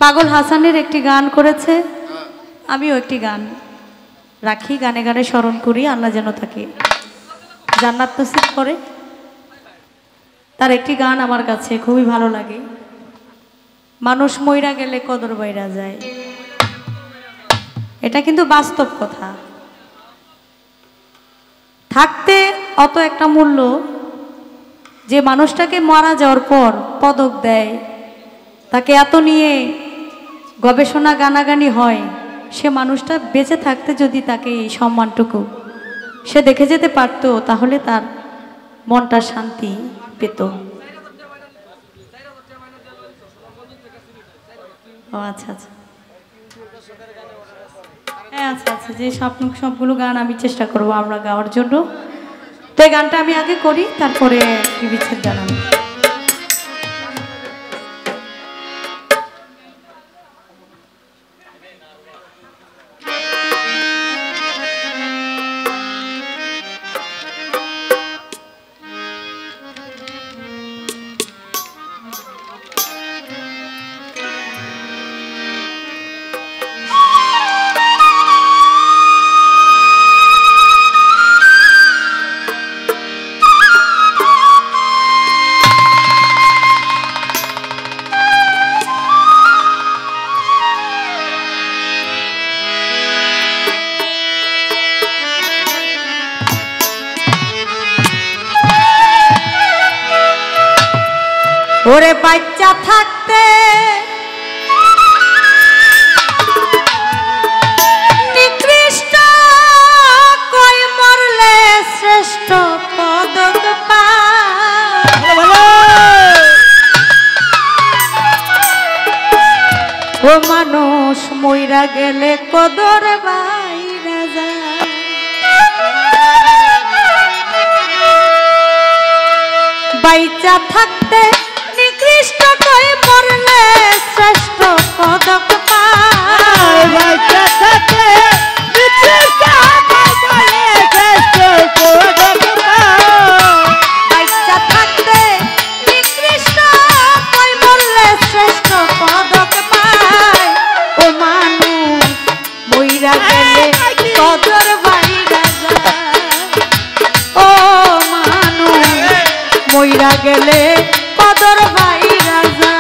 পাগল হাসানের একটি গান করেছে, আমিও একটি গান রাখি, গানে গানে স্মরণ করি, আল্লাহ যেন তাকে জান্নাত নসিব করে। তার একটি গান আমার কাছে খুবই ভালো লাগে, মানুষ মইরা গেলে কদর বাইরা যায়। এটা কিন্তু বাস্তব কথা। থাকতে অত একটা মূল্য যে মানুষটাকে মারা যাওয়ার পর পদক দেয়, তাকে এত নিয়ে গবেষণা গানাগানি হয়, সে মানুষটা বেঁচে থাকতে যদি তাকে এই সম্মানটুকু সে দেখে যেতে পারত, তাহলে তার মনটা শান্তি পেত। ও আচ্ছা আচ্ছা, হ্যাঁ আচ্ছা আচ্ছা, যে সবগুলো গান আমি চেষ্টা করবো আমরা গাওয়ার জন্য। তো এই গানটা আমি আগে করি, তারপরে বিচ্ছেদ জানাবো। ওরে বাচ্চা থাকতে নিকৃষ্ট, কই মরলে শ্রেষ্ঠ পদক পায়। ও মানুষ মইরা গেলে কদর বাইরা যায়। বাইচা থাকতে নিকৃষ্ট, কই মরলে শ্রেষ্ঠ পদক পায়। বাইচা থাকতে নিকৃষ্ট, কই মরলে শ্রেষ্ঠ পদক পায়। বাইচা থাকতে নিকৃষ্ট, কই মরলে শ্রেষ্ঠ পদক পায়। ও মানুষ মইরা গেলে কদর বাইরা যায়। ও মানুষ মইরা গেলে কদর বাইরা যায়।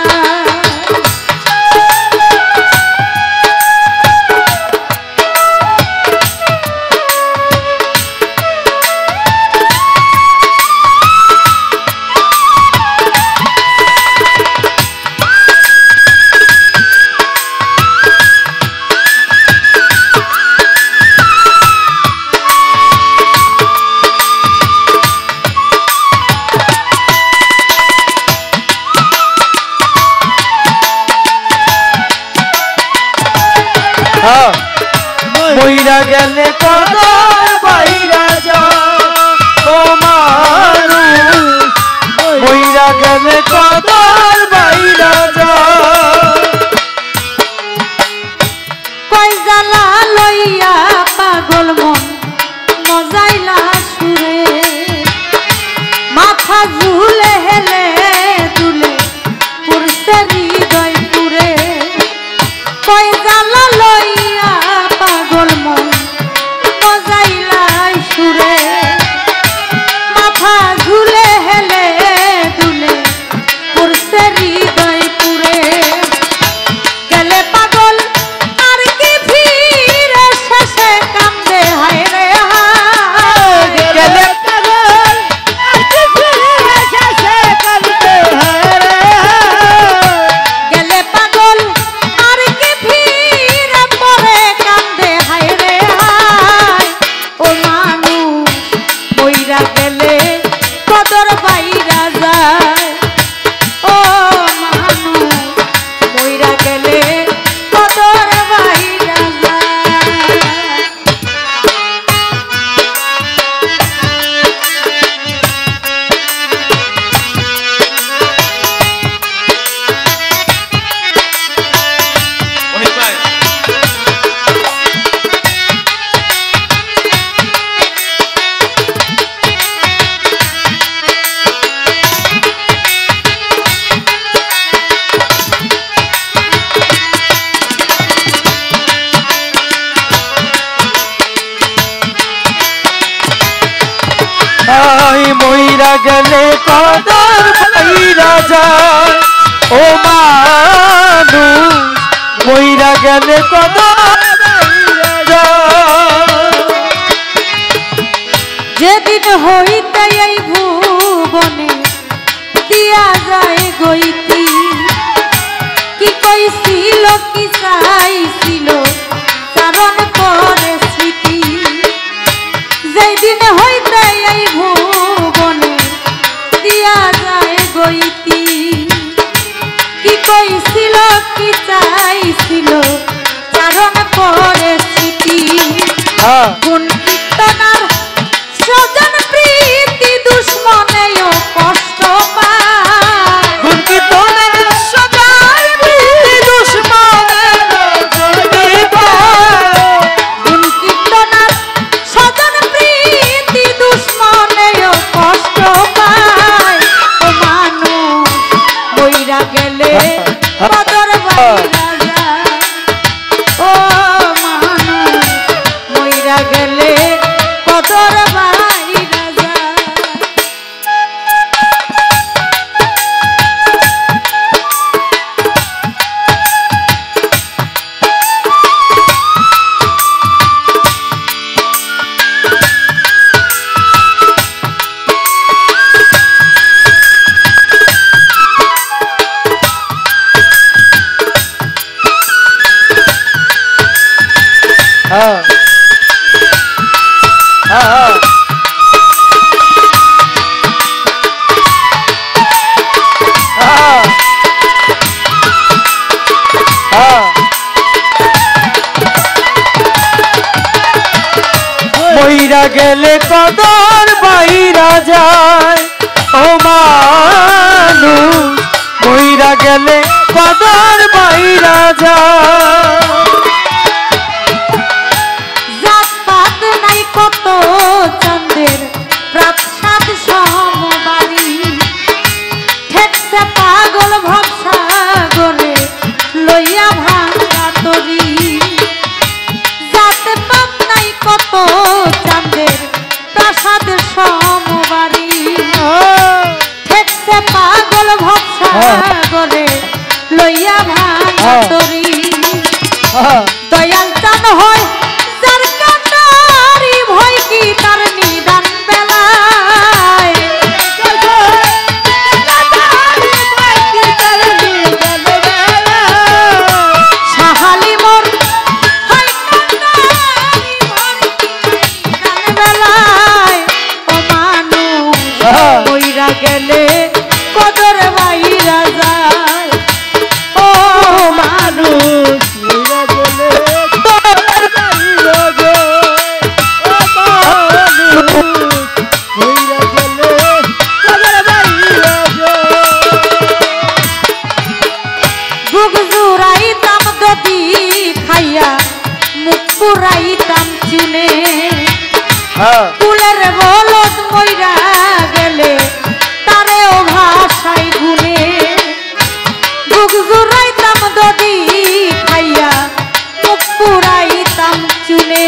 মইরা গেলে কদর বাইরা যায়। ও মানুষ মইরা গেলে কদর বাইরা যায়। কই জ্বালা লইয়া পাগল মন মজাইলা সুরে, মাথা ঝুলে হেলে দুলে পুরছে হৃদয় পুরে। কই জ্বালা লইয়া পাগল মন মজাইলা সুরে, মাথা ঝুলে হেলে দুলে পুরছে হৃদয় পুরে। গেলে পাগল আর কি ফিরে শেষে কান্দে হায় রে হায়। গেলে পাগল আর কি ফিরে শেষে কান্দে হায় রে হায়। গেলে পাগল আর কি ফিরে মইরা গেলে কদর পাইরা যায় ও মানুষ মইরা গেলে কদর পাইরা যায় যেদিন হইতে এই ভুবনে দিয়া যায় গইতি কি কইছিল কি চাইছিল চারণ করে স্মৃতি যেদিন হইতে এই ভুবনে দিয়া যায় গইতি কি কইছিল কি চাইছিল চারণ করে স্মৃতি গুণ কীর্তনার স্বজন প্রীতি দুশ্মনেও কষ্ট পায় গুণ কীর্তনের স্বজন প্রীতি দুশ্মনেও কষ্ট পায় গুণ কীর্তনার স্বজন প্রীতি দুশ্মনেও কষ্ট পায় ও মানুষ মইরা গেলে কদর বাইরা যায় ও মানুষ মইরা গেলে কদর বাইরা যায় মইরা গেলে কদর বাইরা যায় ও মানুষ মইরা গেলে কদর বাইরা যায় জাত পাত নাই কত চন্দ্রের প্রাসাদ সমবাড়ি ঠেকছে পাগল ভবসাগরে লইয়া ভাঙা তরি জাত পাত নাই কত চন্দ্রের প্রাসাদ সমবাড়ি ঠেকছে পাগল ভবসাগরে লইয়া ভাঙা তরি দয়াল চান হয় যার কাটারি ভয় কি তার নিদান বেলায় সাহালি মোর হয় কাটারি ভয় কি নিদান বেলায় ও মানুষ মইরা গেলে কদর বাইরা যায় ও মানুষ মইরা গেলে কদর বাইরা যায় ও মানুষ মইরা গেলে কদর বাইরা যায় বুক জুড়াইতাম দদি খাইয়া মুখ পুরাইতাম চুনে কুলের বলদ মইরা গেলে তারেও ভাষাই গুনে বুক জুড়াইতাম দদি খাইয়া মুখ পুরাইতাম চুনে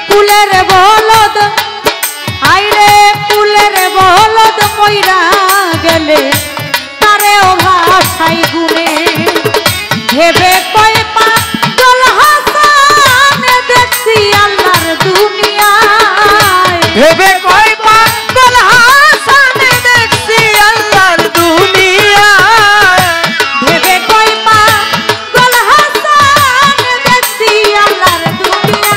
কুলের বলদ আইরে কুলের বলদ মইরা গেলে তারেও ভাষাই গুনে ভেবে কয় পাগল হাসান দেখছি আল্লাহর দুনিয়ায় ভেবে কয় পাগল হাসান দেখছি আল্লাহর দুনিয়ায় ভেবে কয় পাগল হাসান দেখছি আল্লাহর দুনিয়ায়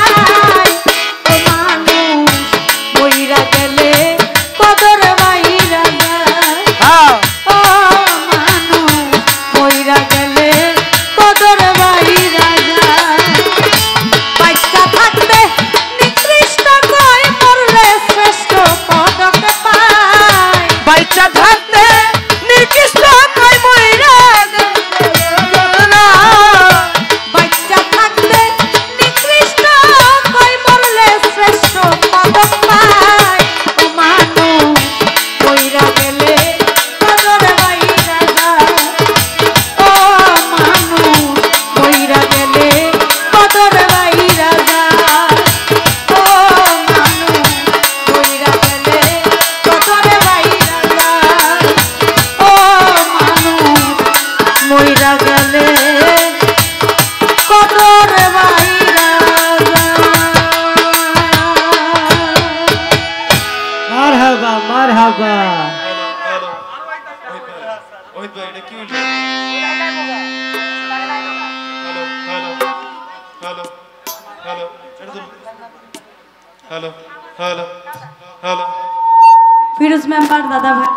ফিরোজ মেম্বার দাদা ভাই